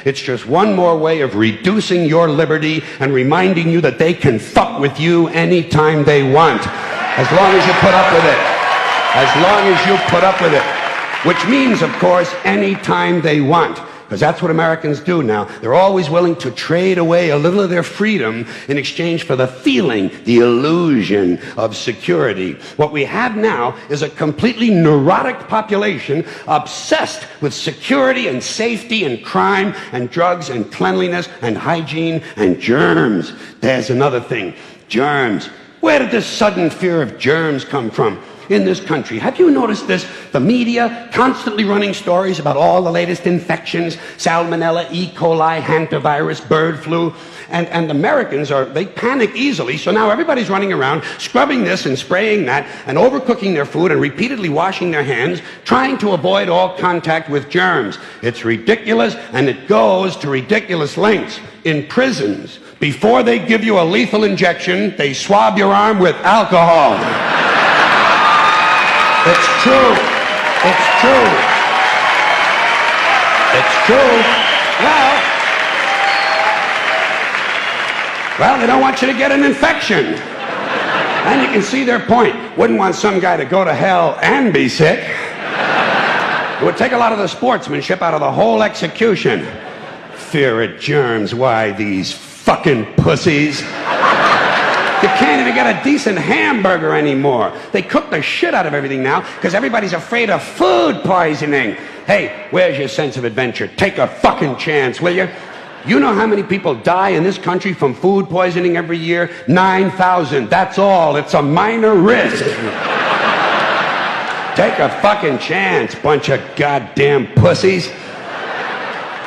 It's just one more way of reducing your liberty and reminding you that they can fuck with you anytime they want. As long as you put up with it. As long as you put up with it. Which means, of course, anytime they want. Because that's what Americans do now. They're always willing to trade away a little of their freedom in exchange for the feeling, the illusion of security. What we have now is a completely neurotic population obsessed with security and safety and crime and drugs and cleanliness and hygiene and germs. There's another thing. Germs. Where did this sudden fear of germs come from? In this country. Have you noticed this? The media constantly running stories about all the latest infections, salmonella, E. coli, hantavirus, bird flu, and Americans they panic easily, so now everybody's running around scrubbing this and spraying that and overcooking their food and repeatedly washing their hands, trying to avoid all contact with germs. It's ridiculous, and it goes to ridiculous lengths. In prisons, before they give you a lethal injection, they swab your arm with alcohol. It's true. It's true. It's true. Well, they don't want you to get an infection. And you can see their point. Wouldn't want some guy to go to hell and be sick. It would take a lot of the sportsmanship out of the whole execution. Fear of germs. Why, these fucking pussies. You can't even get a decent hamburger anymore. They cook the shit out of everything now because everybody's afraid of food poisoning. Hey, where's your sense of adventure? Take a fucking chance, will you? You know how many people die in this country from food poisoning every year? 9,000. That's all. It's a minor risk. Take a fucking chance, bunch of goddamn pussies.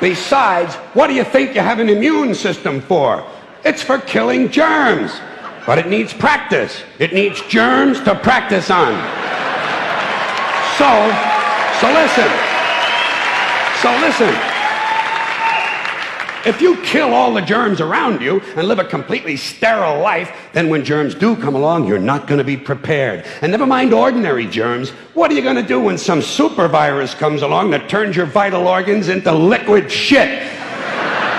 Besides, what do you think you have an immune system for? It's for killing germs. But it needs practice. It needs germs to practice on. So listen. If you kill all the germs around you and live a completely sterile life, then when germs do come along, you're not going to be prepared. And never mind ordinary germs, what are you going to do when some super virus comes along that turns your vital organs into liquid shit?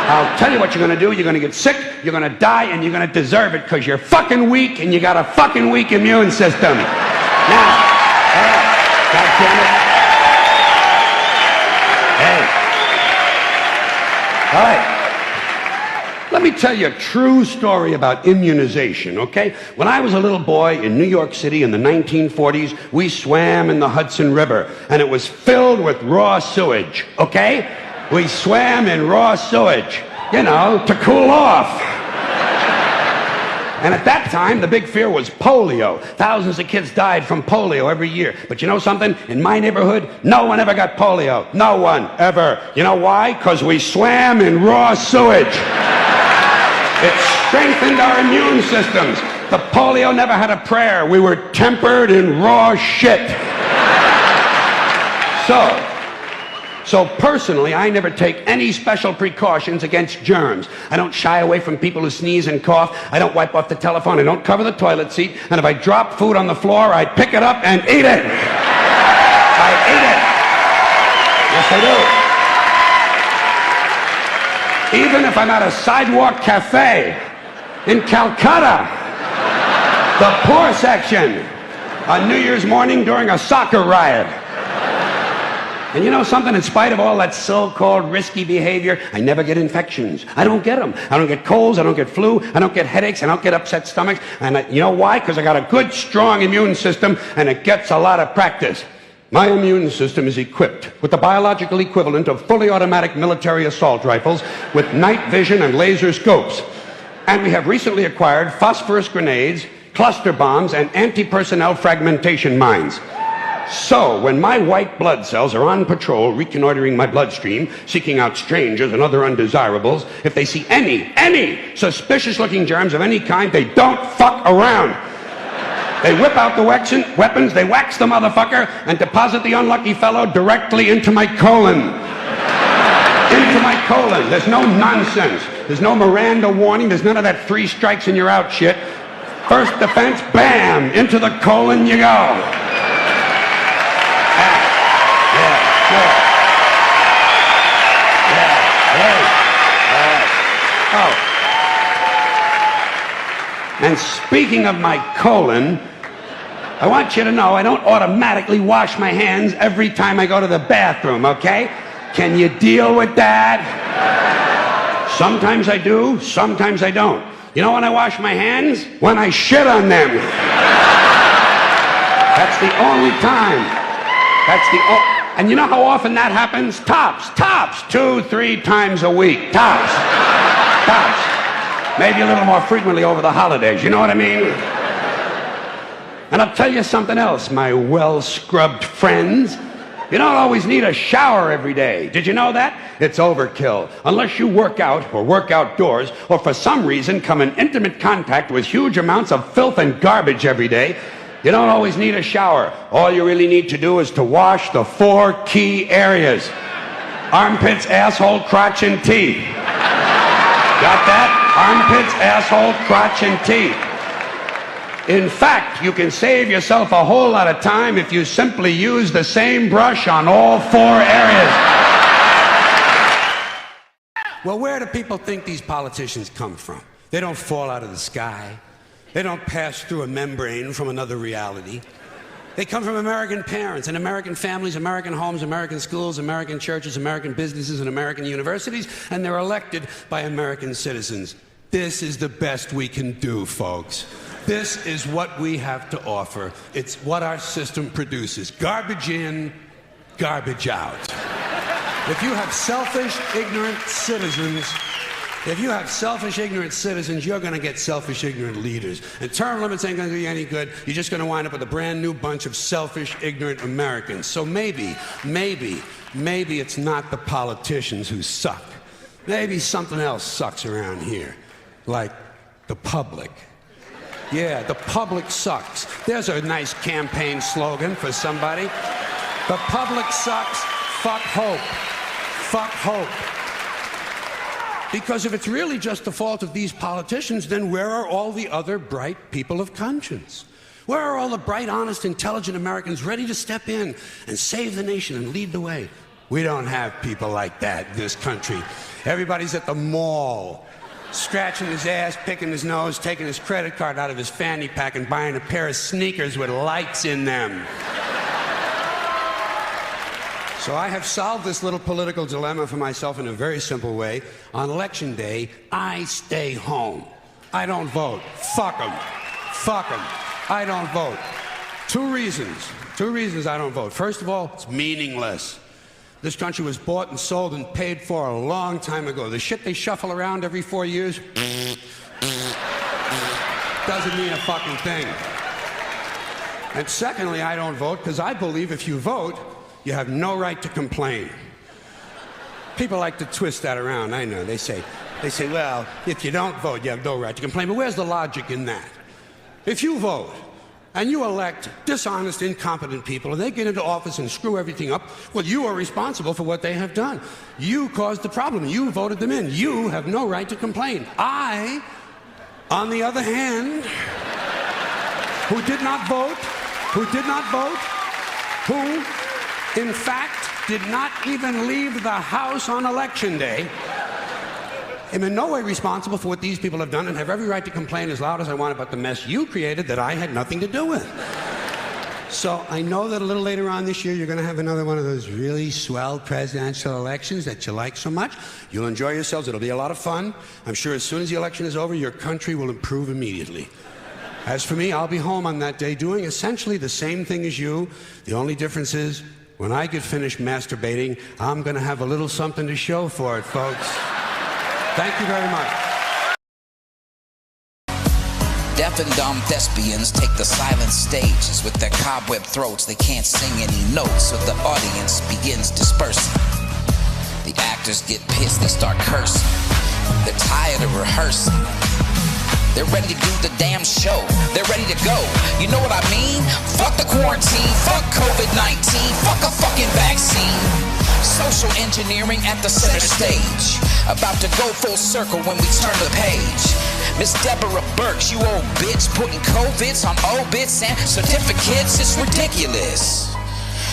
I'll tell you what you're going to do. You're going to get sick, you're going to die, and you're going to deserve it because you're fucking weak and you got a fucking weak immune system. Now, God damn it. Hey. All right. Let me tell you a true story about immunization, okay? When I was a little boy in New York City in the 1940s, we swam in the Hudson River, and it was filled with raw sewage, okay? We swam in raw sewage, you know, to cool off. And at that time, the big fear was polio. Thousands of kids died from polio every year. But you know something? In my neighborhood, no one ever got polio. No one, ever. You know why? Because we swam in raw sewage. It strengthened our immune systems. The polio never had a prayer. We were tempered in raw shit. So personally, I never take any special precautions against germs. I don't shy away from people who sneeze and cough. I don't wipe off the telephone. I don't cover the toilet seat. And if I drop food on the floor, I pick it up and eat it. I eat it. Yes, I do. Even if I'm at a sidewalk cafe in Calcutta, the poor section, on New Year's morning during a soccer riot. And you know something? In spite of all that so-called risky behavior, I never get infections. I don't get them. I don't get colds. I don't get flu. I don't get headaches. I don't get upset stomachs. And you know why? Because I got a good, strong immune system, and it gets a lot of practice. My immune system is equipped with the biological equivalent of fully automatic military assault rifles with night vision and laser scopes. And we have recently acquired phosphorus grenades, cluster bombs, and anti-personnel fragmentation mines. So, when my white blood cells are on patrol, reconnoitering my bloodstream, seeking out strangers and other undesirables, if they see any suspicious-looking germs of any kind, they don't fuck around. They whip out the weapons, they wax the motherfucker, and deposit the unlucky fellow directly into my colon. Into my colon. There's no nonsense. There's no Miranda warning. There's none of that 3 strikes and you're out shit. First defense, bam, into the colon you go. Yeah, sure. Yeah, hey. Oh. And speaking of my colon, I want you to know I don't automatically wash my hands every time I go to the bathroom, okay? Can you deal with that? Sometimes I do, sometimes I don't. You know when I wash my hands? When I shit on them. That's the only time. And you know how often that happens? Tops. 2-3 times a week. Tops. Maybe a little more frequently over the holidays. You know what I mean? And I'll tell you something else, my well-scrubbed friends. You don't always need a shower every day. Did you know that? It's overkill. Unless you work out or work outdoors or for some reason come in intimate contact with huge amounts of filth and garbage every day, you don't always need a shower. All you really need to do is to wash the 4 key areas. Armpits, asshole, crotch, and teeth. Got that? Armpits, asshole, crotch, and teeth. In fact, you can save yourself a whole lot of time if you simply use the same brush on all 4 areas. Well, where do people think these politicians come from? They don't fall out of the sky. They don't pass through a membrane from another reality. They come from American parents and American families, American homes, American schools, American churches, American businesses, and American universities, and they're elected by American citizens. This is the best we can do, folks. This is what we have to offer. It's what our system produces. Garbage in, garbage out. If you have selfish, ignorant citizens, you're going to get selfish, ignorant leaders. And term limits ain't going to do you any good. You're just going to wind up with a brand new bunch of selfish, ignorant Americans. So maybe it's not the politicians who suck. Maybe something else sucks around here. Like the public. Yeah, the public sucks. There's a nice campaign slogan for somebody. The public sucks. Fuck hope. Fuck hope. Because if it's really just the fault of these politicians, then where are all the other bright people of conscience? Where are all the bright, honest, intelligent Americans ready to step in and save the nation and lead the way? We don't have people like that in this country. Everybody's at the mall, scratching his ass, picking his nose, taking his credit card out of his fanny pack and buying a pair of sneakers with lights in them. So I have solved this little political dilemma for myself in a very simple way. On Election Day, I stay home. I don't vote. Fuck them. Fuck them. I don't vote. 2 reasons. 2 reasons I don't vote. First of all, it's meaningless. This country was bought and sold and paid for a long time ago. The shit they shuffle around every 4 years doesn't mean a fucking thing. And secondly, I don't vote because I believe if you vote, you have no right to complain. People like to twist that around, I know. They say, well, if you don't vote, you have no right to complain. But where's the logic in that? If you vote and you elect dishonest, incompetent people and they get into office and screw everything up, well, you are responsible for what they have done. You caused the problem. You voted them in. You have no right to complain. I, on the other hand, who did not vote, who in fact did not even leave the house on Election Day, am in no way responsible for what these people have done and have every right to complain as loud as I want about the mess you created that I had nothing to do with. So I know that a little later on this year you're going to have another one of those really swell presidential elections that you like so much. You'll enjoy yourselves. It'll be a lot of fun. I'm sure as soon as the election is over, your country will improve immediately. As for me, I'll be home on that day doing essentially the same thing as you. The only difference is when I get finished masturbating, I'm going to have a little something to show for it, folks. Thank you very much. Deaf and dumb thespians take the silent stages. With their cobweb throats, they can't sing any notes, so the audience begins dispersing. The actors get pissed, they start cursing. They're tired of rehearsing. They're ready to do the damn show. They're ready to go. You know what I mean? Fuck the quarantine. Fuck COVID-19. Fuck a fucking vaccine. Social engineering at the center stage. About to go full circle when we turn the page. Miss Deborah Burks, you old bitch, putting COVIDs on obits and certificates. It's ridiculous.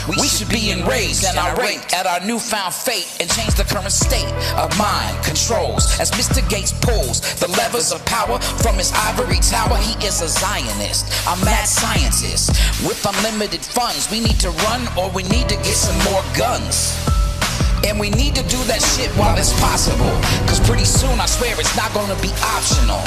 We should be enraged and irate at our newfound fate and change the current state of mind controls. As Mr. Gates pulls the levers of power from his ivory tower, he is a Zionist, a mad scientist with unlimited funds. We need to run or we need to get some more guns. And we need to do that shit while it's possible, cause pretty soon I swear it's not gonna be optional.